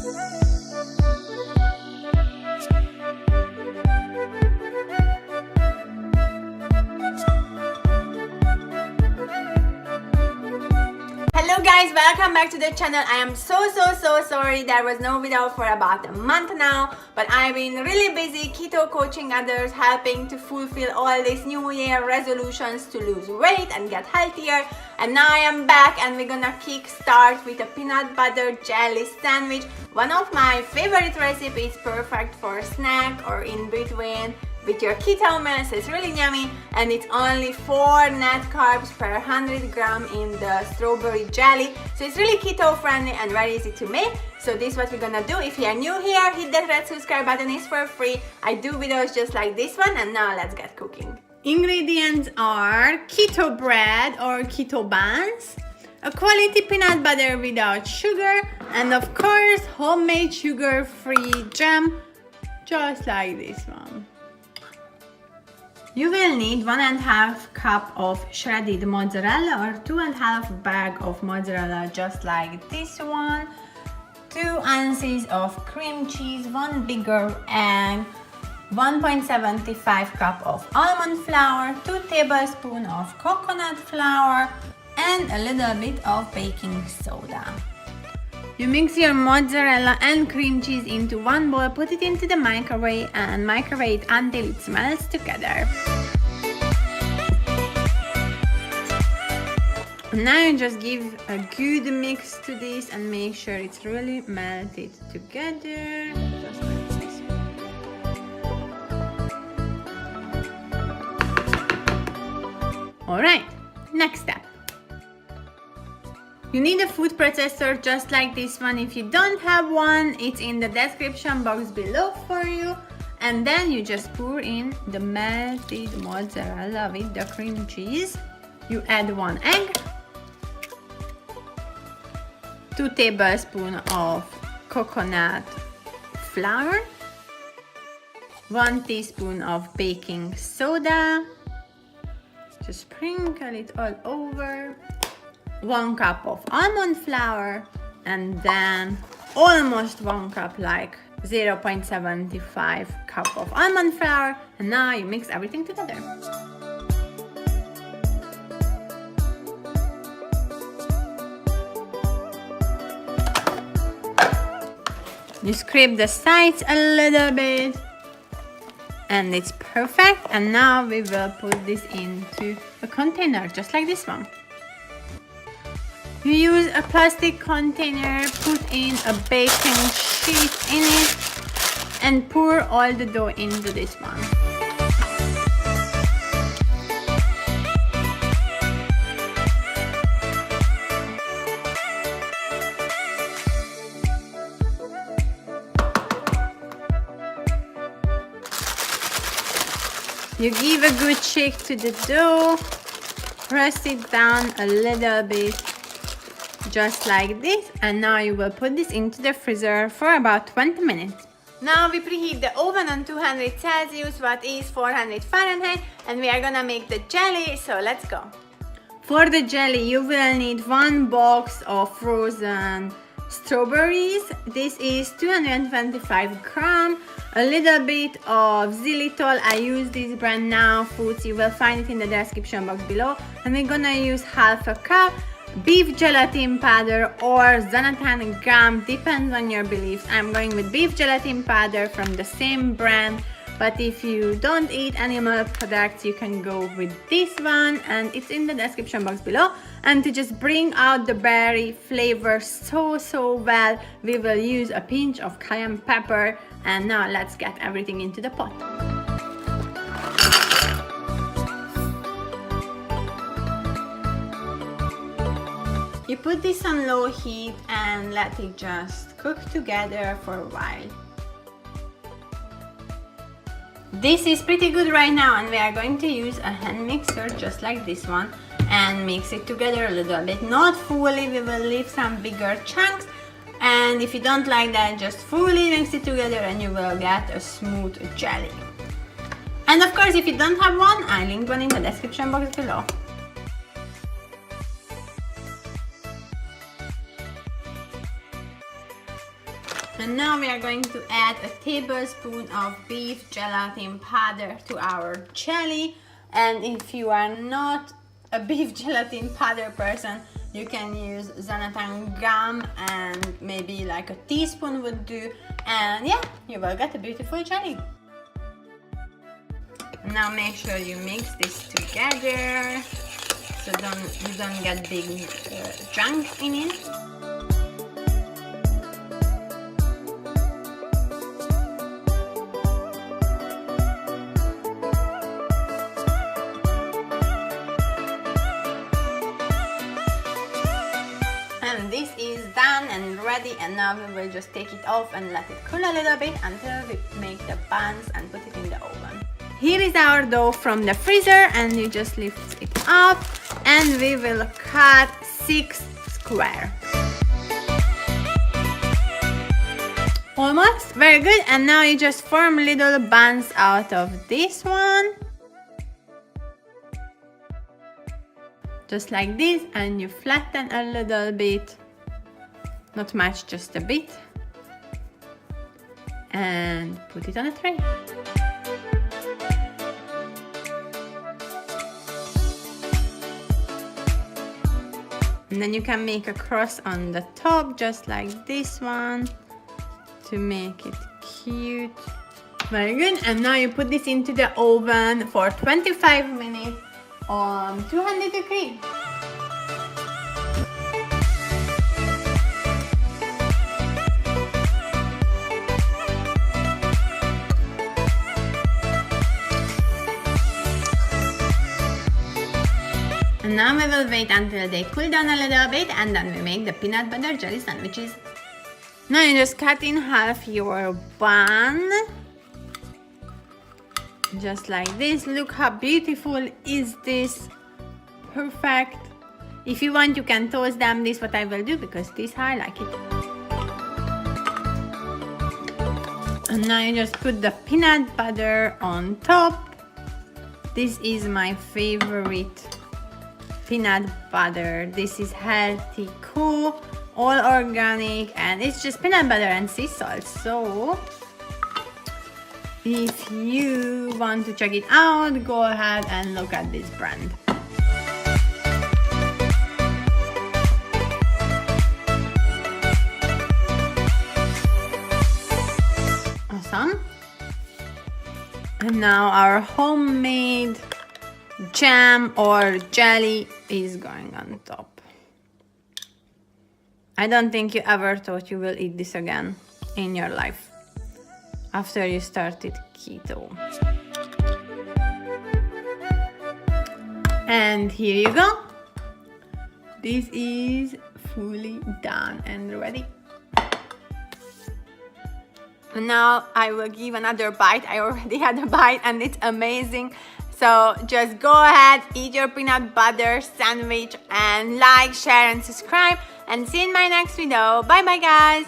Hello guys, welcome back to the channel. I am so sorry there was no video for about a month now, but I've been really busy keto coaching others, helping to fulfill all these new year resolutions to lose weight and get healthier. And now I am back and we're gonna kick start with a peanut butter jelly sandwich, one of my favorite recipes, perfect for a snack or in between with your keto meal. So it's really yummy, and it's only 4 net carbs per 100 gram in the strawberry jelly. So it's really keto friendly and very easy to make. So this is what we're gonna do. If you are new here, hit that red subscribe button, it's for free. I do videos just like this one, and now let's get cooking. Ingredients are keto bread or keto buns, a quality peanut butter without sugar, and of course homemade sugar-free jam, just like this one. You will need 1.5 cup of shredded mozzarella or 2.5 bag of mozzarella, just like this one, 2 ounces of cream cheese, 1 bigger egg, 1.75 cup of almond flour, 2 tablespoons of coconut flour, and a little bit of baking soda. You mix your mozzarella and cream cheese into one bowl, put it into the microwave and microwave it until it melts together. Now you just give a good mix to this and make sure it's really melted together. Just like this. Alright, next step. You need a food processor just like this one. If you don't have one, it's in the description box below for you. And then you just pour in the melted mozzarella with the cream cheese. You add 1 egg, 2 tablespoons of coconut flour, 1 teaspoon of baking soda. Just sprinkle it all over. 1 cup of almond flour, and then almost 1 cup, like 0.75 cup of almond flour, and now you mix everything together. You scrape the sides a little bit, and it's perfect. And now we will put this into a container just like this one. You use a plastic container, put in a baking sheet in it, and pour all the dough into this one. You give a good shake to the dough, press it down a little bit, just like this, and now you will put this into the freezer for about 20 minutes. Now we preheat the oven on 200 Celsius, what is 400 Fahrenheit, and we are gonna make the jelly, so let's go. For the jelly you will need 1 box of frozen strawberries. This is 225 grams, a little bit of xylitol. I use this brand Now Foods, you will find it in the description box below, and we're gonna use 1/2 cup beef gelatin powder or xanthan gum, depends on your beliefs. I'm going with beef gelatin powder from the same brand, but if you don't eat animal products, you can go with this one, and it's in the description box below. And to just bring out the berry flavor so well, we will use a pinch of cayenne pepper. And now let's get everything into the pot. You put this on low heat and let it just cook together for a while. This is pretty good right now, and we are going to use a hand mixer just like this one and mix it together a little bit, not fully. We will leave some bigger chunks, and if you don't like that, just fully mix it together and you will get a smooth jelly. And of course, if you don't have one, I linked one in the description box below. And now we are going to add a tablespoon of beef gelatin powder to our jelly. And if you are not a beef gelatin powder person, you can use xanthan gum, and maybe like a teaspoon would do. And yeah, you will get a beautiful jelly. Now make sure you mix this together so you don't get big chunks in it. And this is done and ready, and now we will just take it off and let it cool a little bit until we make the buns and put it in the oven. Here is our dough from the freezer, and you just lift it up and we will cut 6 squares. Almost, very good. And now you just form little buns out of this one. Just like this, and you flatten a little bit, not much, just a bit, and put it on a tray. And then you can make a cross on the top, just like this one, to make it cute. Very good. And now you put this into the oven for 25 minutes on 200 degrees. And now we will wait until they cool down a little bit, and then we make the peanut butter jelly sandwiches. Now you just cut in half your bun. Just like this. Look how beautiful is this. Perfect. If you want, you can toast them. This is what I will do, because this I like it. And now you just put the peanut butter on top. This is my favorite peanut butter. This is healthy, cool, all organic, and it's just peanut butter and sea salt. So if you want to check it out, go ahead and look at this brand. Awesome. And now our homemade jam or jelly is going on top. I don't think you ever thought you will eat this again in your life after you started keto. And here you go. This is fully done and ready. And now I will give another bite. I already had a bite and it's amazing. So just go ahead, eat your peanut butter sandwich, and like, share and subscribe, and see you in my next video. Bye bye guys.